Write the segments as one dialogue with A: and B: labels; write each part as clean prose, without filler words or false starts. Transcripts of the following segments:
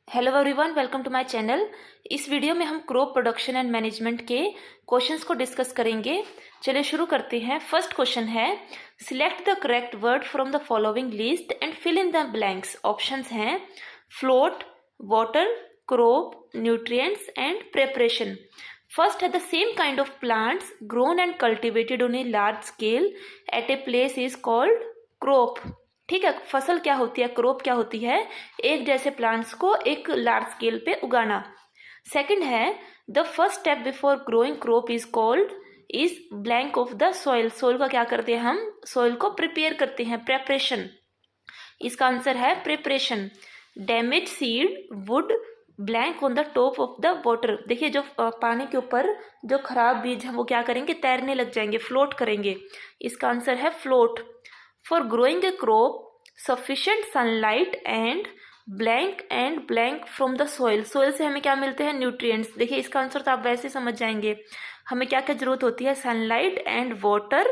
A: Hello everyone, welcome to my channel. इस video में हम क्रॉप प्रोडक्शन एंड मैनेजमेंट के क्वेश्चंस को डिस्कस करेंगे। चलिए शुरू करते हैं। फर्स्ट क्वेश्चन है, select the correct word from the following list and fill in the blanks. Options हैं float, water, crop, nutrients and preparation. First है the same kind of plants grown and cultivated on a large scale at a place is called crop. ठीक है, फसल क्या होती है, crop क्या होती है, एक जैसे प्लांट्स को एक लार्ज स्केल पे उगाना। सेकंड है the first step before growing crop is called is blank of the soil. Soil का क्या करते हैं हम, सॉइल को प्रिपेयर करते हैं, प्रेपरेशन। इसका आंसर है preparation. Damage seed would blank on the top of the water. देखिए जो पानी के ऊपर जो खराब बीज हैं वो क्या करेंगे, तैरने लग जाएंगे, फ्लोट करेंगे। इसका आंसर है float. For growing a crop, sufficient sunlight and blank from the soil। soil से हमें क्या मिलते हैं, न्यूट्रिएंट्स। देखिए इसका आंसर तो आप वैसे समझ जाएंगे। हमें क्या क्या जरूरत होती है, sunlight and water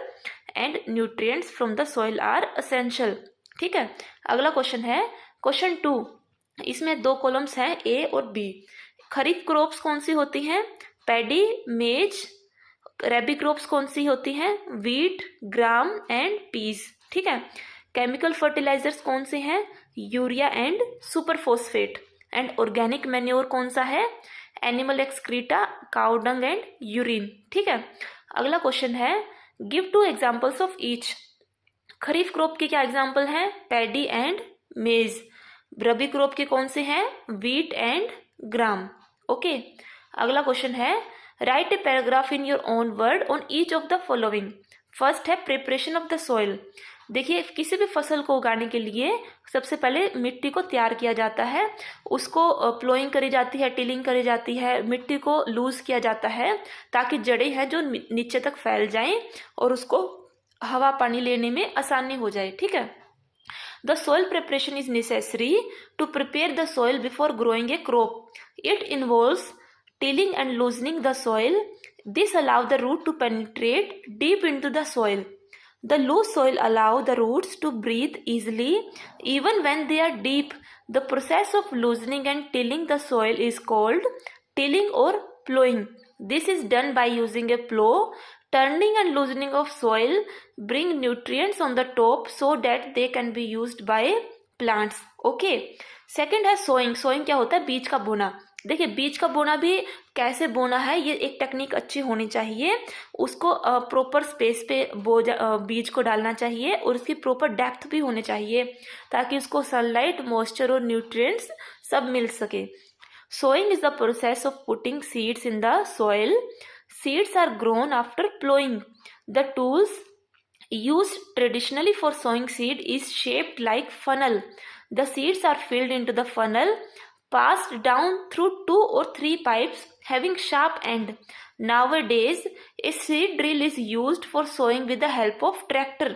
A: and nutrients from the soil are essential. ठीक है, अगला क्वेश्चन है क्वेश्चन 2। इसमें दो कॉलम्स हैं, ए और बी। खरीफ क्रॉप्स कौन सी होती हैं, पैडी, मेज। रैबी क्रॉप्स कौन सी होती हैं, वीट, ग्राम एंड पीस। ठीक है, केमिकल फर्टिलाइजर्स कौन से हैं, urea and super phosphate. And organic manure कौन सा है, animal excreta, cow dung and urine. ठीक है, अगला क्वेश्चन है, give to examples of each. Kharif crop के क्या एग्जांपल हैं, पैडी एंड मेज। रबी क्रॉप के कौन से हैं, वीट एंड ग्राम। ओके, अगला क्वेश्चन है, right a paragraph in your own word on each of the following. First है प्रिपरेशन ऑफ द सॉइल। देखिए किसी भी फसल को उगाने के लिए सबसे पहले मिट्टी को तैयार किया जाता है, उसको प्लोइंग करी जाती है, टिलिंग करी जाती है, मिट्टी को लूज किया जाता है ताकि जड़ें हैं जो नीचे तक फैल जाएं और उसको हवा पानी लेने में आसानी हो जाए। ठीक है, the soil preparation is necessary to prepare the soil before growing a crop. It involves tilling and loosening the soil. This allow the root to penetrate deep into the soil. The loose soil allow the roots to breathe easily even when they are deep. The process of loosening and tilling the soil is called tilling or plowing. This is done by using a plow. Turning and loosening of soil bring nutrients on the top so that they can be used by plants. Okay. Second है sowing. Sowing क्या होता है, बीज का बोना। देखिए बीज का बोना भी कैसे बोना है, ये एक टेक्निक अच्छी होनी चाहिए। उसको प्रॉपर स्पेस पे बीज को डालना चाहिए और उसकी प्रॉपर डेप्थ भी होनी चाहिए ताकि उसको सनलाइट, मॉइस्चर और न्यूट्रिएंट्स सब मिल सके। Sowing is the process of putting seeds in the soil. Seeds are grown after ploughing. The tools used traditionally for sowing seed is shaped like funnel. The seeds are filled into the funnel, passed down through 2 or 3 pipes having sharp end. Nowadays, a seed drill is used for sowing with the help of tractor.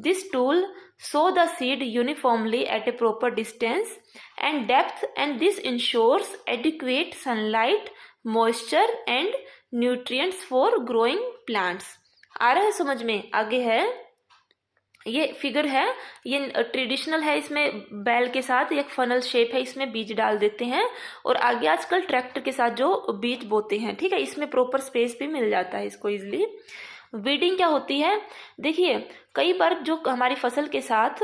A: This tool sow the seed uniformly at a proper distance and depth, and this ensures adequate sunlight, moisture and nutrients for growing plants. आ रहा है समझ में। आगे है, ये figure है, ये traditional है, इसमें बैल के साथ एक फनल शेप है, इसमें बीज डाल देते हैं और आगे आजकल ट्रैक्टर के साथ जो बीज बोते हैं। ठीक है, इसमें प्रॉपर स्पेस भी मिल जाता है इसको इजिली। वीडिंग क्या होती है, देखिए कई बार जो हमारी फसल के साथ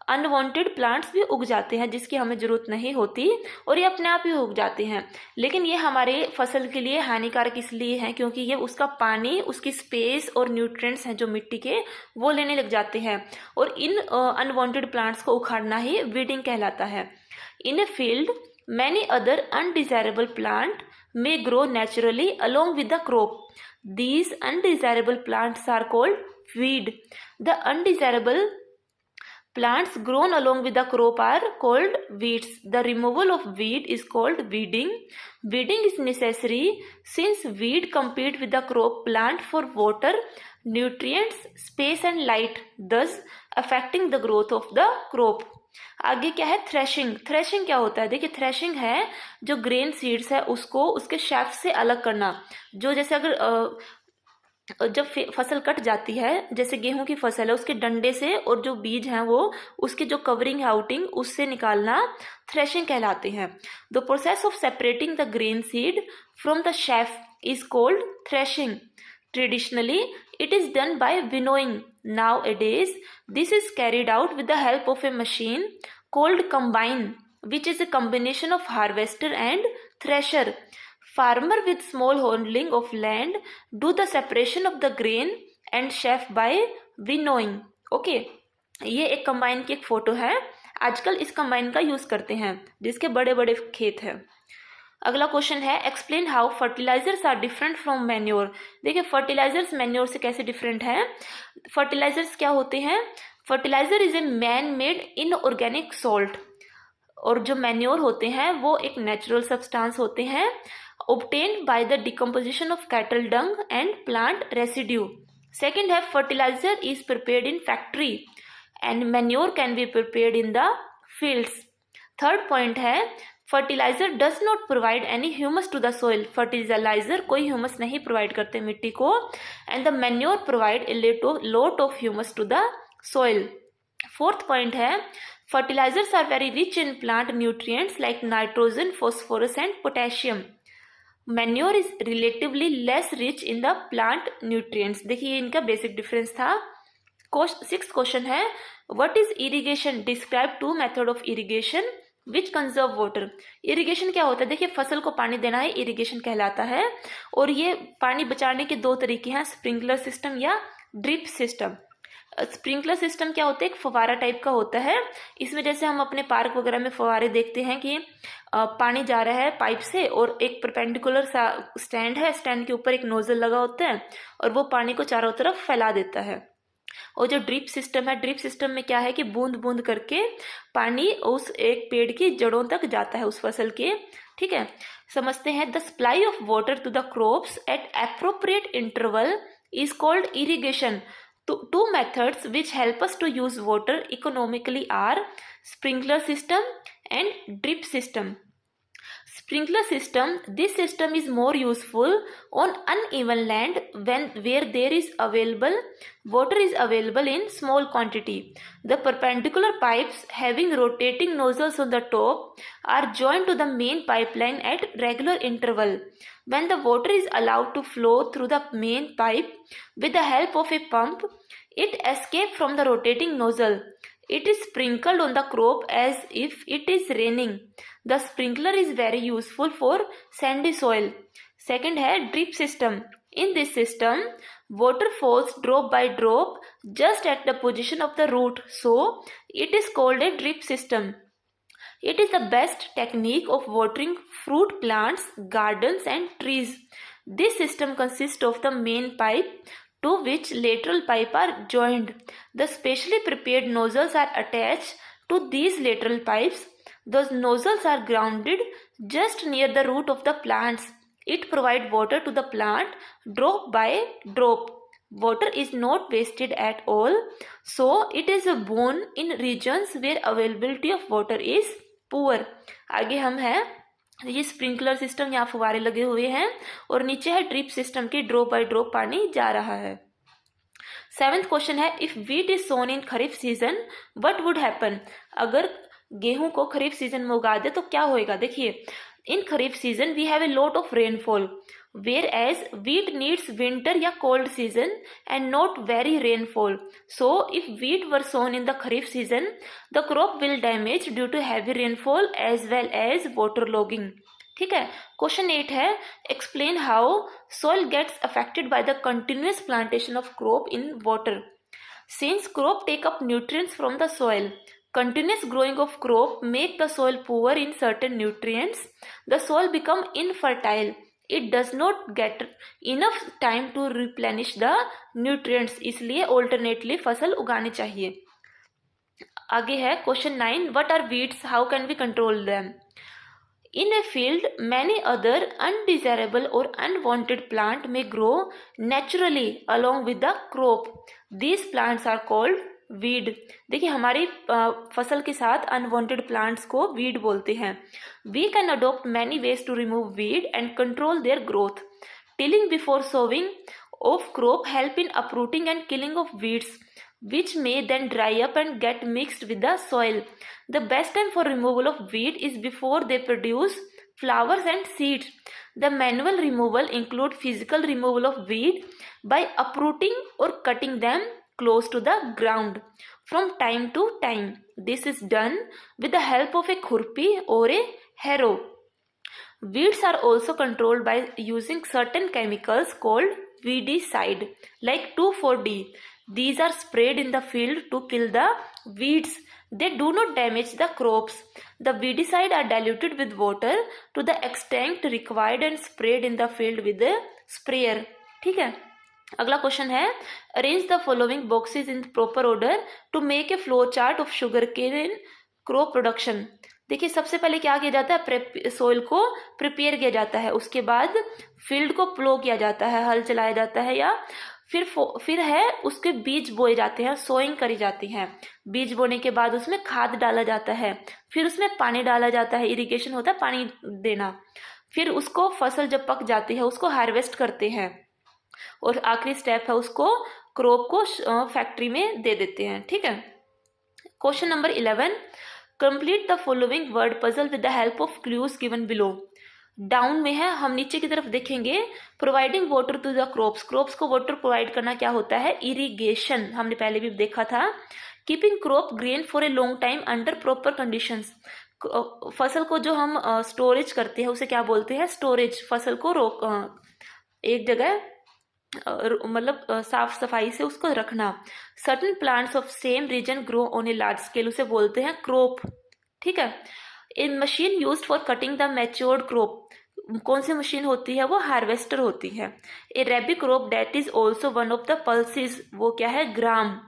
A: अनवांटेड प्लांट्स भी उग जाते हैं जिसकी हमें जरूरत नहीं होती और ये अपने आप ही उग जाते हैं, लेकिन ये हमारे फसल के लिए हानिकारक इसलिए है क्योंकि ये उसका पानी, उसकी स्पेस और न्यूट्रिएंट्स हैं जो मिट्टी के, वो लेने लग जाते हैं और इन अनवांटेड प्लांट्स को उखाड़ना ही वीडिंग कहलाता है। In a field many other undesirable plant may grow naturally along with the crop. These undesirable plants are called weed. The undesirable plants grown along with the crop are called weeds. The removal of weed is called weeding. Weeding is necessary since weed compete with the crop plant for water, nutrients, space and light, thus affecting the growth of the crop. आगे क्या है, threshing. Threshing क्या होता है, देखिए threshing है जो grain seeds है उसको उसके शेफ से अलग करना। जो जैसे अगर जब फसल कट जाती है, जैसे गेहूं की फसल है, उसके डंडे से और जो बीज हैं वो उसकी जो कवरिंग है आउटिंग उससे निकालना थ्रेशिंग कहलाते हैं। The process of separating the grain seed from the chef is called threshing. Traditionally it is done by winnowing. Nowadays this is carried out with the help of a machine called combine, which is a combination of harvester and thresher. Farmer with small handling of land do the separation of the grain and chaff by winnowing. Okay, ये एक combine की एक photo है। आजकल इस combine का use करते हैं जिसके बड़े बड़े खेत हैं। अगला क्वेश्चन है explain how fertilizers are different from manure. देखिए फर्टिलाइजर्स मैन्योर से कैसे डिफरेंट हैं। फर्टिलाइजर्स क्या होते हैं? Fertilizer is a man made inorganic salt, और जो मैन्योर होते हैं वो एक नेचुरल सब्सटेंस होते हैं obtained by the decomposition of cattle dung and plant residue. Second है fertilizer is prepared in factory and manure can be prepared in the fields. Third point है fertilizer does not provide any humus to the soil. Fertilizer कोई humus नहीं provide करते मिट्टी को, and the manure provide a lot of humus to the soil. Fourth point है fertilizers are very rich in plant nutrients like nitrogen, phosphorus and potassium. Manure is relatively less rich in the plant nutrients. देखिए इनका basic difference था। Sixth question है what is irrigation? Describe two method of irrigation which conserve water. Irrigation क्या होता है? देखिए फसल को पानी देना है इरिगेशन कहलाता है, और ये पानी बचाने के दो तरीके हैं, स्प्रिंकलर सिस्टम या ड्रिप सिस्टम। स्प्रिंकलर सिस्टम क्या होता है? एक फवारा टाइप का होता है। इसमें जैसे हम अपने पार्क वगैरह में फवारे देखते हैं कि पानी जा रहा है पाइप से और एक परपेंडिकुलर सा स्टैंड है, स्टैंड के ऊपर एक नोजल लगा होता है और वो पानी को चारों तरफ फैला देता है। और जो ड्रिप सिस्टम है, ड्रिप सिस्टम में क्या है कि बूंद बूंद करके पानी उस एक पेड़ की जड़ों तक जाता है उस फसल के। ठीक है, समझते हैं। The supply of water to the crops at appropriate interval is called irrigation. Two methods which help us to use water economically are sprinkler system and drip system. Sprinkler system, this system is more useful on uneven land where there is water is available in small quantity. The perpendicular pipes having rotating nozzles on the top are joined to the main pipeline at regular interval. When the water is allowed to flow through the main pipe with the help of a pump, it escapes from the rotating nozzle. It is sprinkled on the crop as if it is raining. The sprinkler is very useful for sandy soil. Second है drip system. In this system, water falls drop by drop just at the position of the root, so it is called a drip system. It is the best technique of watering fruit plants, gardens and trees. This system consists of the main pipe to which lateral pipe are joined. The specially prepared nozzles are attached to these lateral pipes. Those nozzles are grounded just near the root of the plants. It provides water to the plant drop by drop. Water is not wasted at all, so it is a boon in regions where availability of water is poor. आगे हम है ये sprinkler system, यहाँ फुवारे लगे हुए हैं और नीचे है ड्रिप सिस्टम के ड्रॉप बाय ड्रॉप पानी जा रहा है। सेवेंथ क्वेश्चन है if wheat is sown in kharif season what would happen. अगर गेहूं को खरीफ सीजन में उगा दे तो क्या होएगा? देखिए in kharif season we have a lot of rainfall, whereas wheat needs winter या cold season and not very rainfall. So if wheat were sown in the kharif season, the crop will damage due to heavy rainfall as well as waterlogging. ठीक है। Question 8 है explain how soil gets affected by the continuous plantation of crop in water. Since crop take up nutrients from the soil, continuous growing of crop make the soil poor in certain nutrients. The soil become infertile. It does not get enough time to replenish the nutrients, इसलिए alternately फसल उगानी चाहिए। आगे है question 9 what are weeds, how can we control them? In a field many other undesirable or unwanted plant may grow naturally along with the crop. These plants are called weed. देखिए हमारी फसल के साथ अनवांटेड प्लांट्स को weed बोलते हैं। We can adopt many ways to remove weed and control their growth. Tilling before sowing of crop help in uprooting and killing of weeds, which may then dry up and get mixed with the soil. The best time for removal of weed is before they produce flowers and seeds. The manual removal include physical removal of weed by uprooting or cutting them close to the ground from time to time. This is done with the help of a khurpi or a harrow. Weeds are also controlled by using certain chemicals called weedicide, like 2,4-D. These are sprayed in the field to kill the weeds. They do not damage the crops. The weedicide are diluted with water to the extent required and sprayed in the field with a sprayer. ठीक है, अगला question है, arrange the following boxes in proper order to make a flow chart of sugar cane in crop production. देखिए, सबसे पहले क्या किया जाता है, सोइल को प्रिपेयर किया जाता है, उसके बाद फील्ड को प्लो किया जाता है, हल चलाया जाता है, या फिर है उसके बीज बोए जाते हैं, सोइंग करी जाती है. बीज बोने के बाद उसमें खाद डाला जाता है, फिर उसमें पानी डाला जाता है, इरिगेशन होता है पानी देना. फिर उसको फसल जब पक जाती है उसको हार्वेस्ट करते हैं, और आखिरी स्टेप है उसको क्रॉप को फैक्ट्री में दे देते हैं. ठीक है. Question number 11, complete the following word puzzle with the help of clues given below. Down में है, हम नीचे की तरफ देखेंगे. Providing water to the crops, crops को वाटर प्रोवाइड करना क्या होता है, इरिगेशन. हमने पहले भी देखा था. Keeping crop grain for a long time under proper conditions, फसल को जो हम स्टोरेज करते हैं उसे क्या बोलते हैं, स्टोरेज. फसल को एक जगह मतलब साफ सफाई से उसको रखना. Certain plants of same region grow on a large scale, उसे बोलते हैं क्रॉप. ठीक है. In machine used for cutting the matured crop, कौन सी मशीन होती है, वो हार्वेस्टर होती है. A rabi crop that is also one of the pulses, वो क्या है, gram.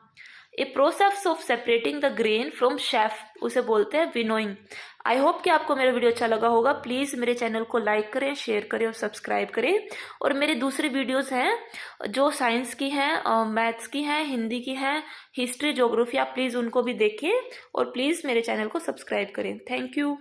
A: A process of separating the grain from chaff, उसे बोलते हैं विनोइंग. आई होप कि आपको मेरा वीडियो अच्छा लगा होगा. प्लीज़ मेरे चैनल को लाइक करें, शेयर करें और सब्सक्राइब करें. और मेरे दूसरी वीडियोस हैं जो साइंस की हैं, मैथ्स की हैं, हिंदी की हैं, हिस्ट्री, ज्योग्राफी, आप प्लीज़ उनको भी देखें और प्लीज़ मेरे चैनल को सब्सक्राइब करें. Thank you.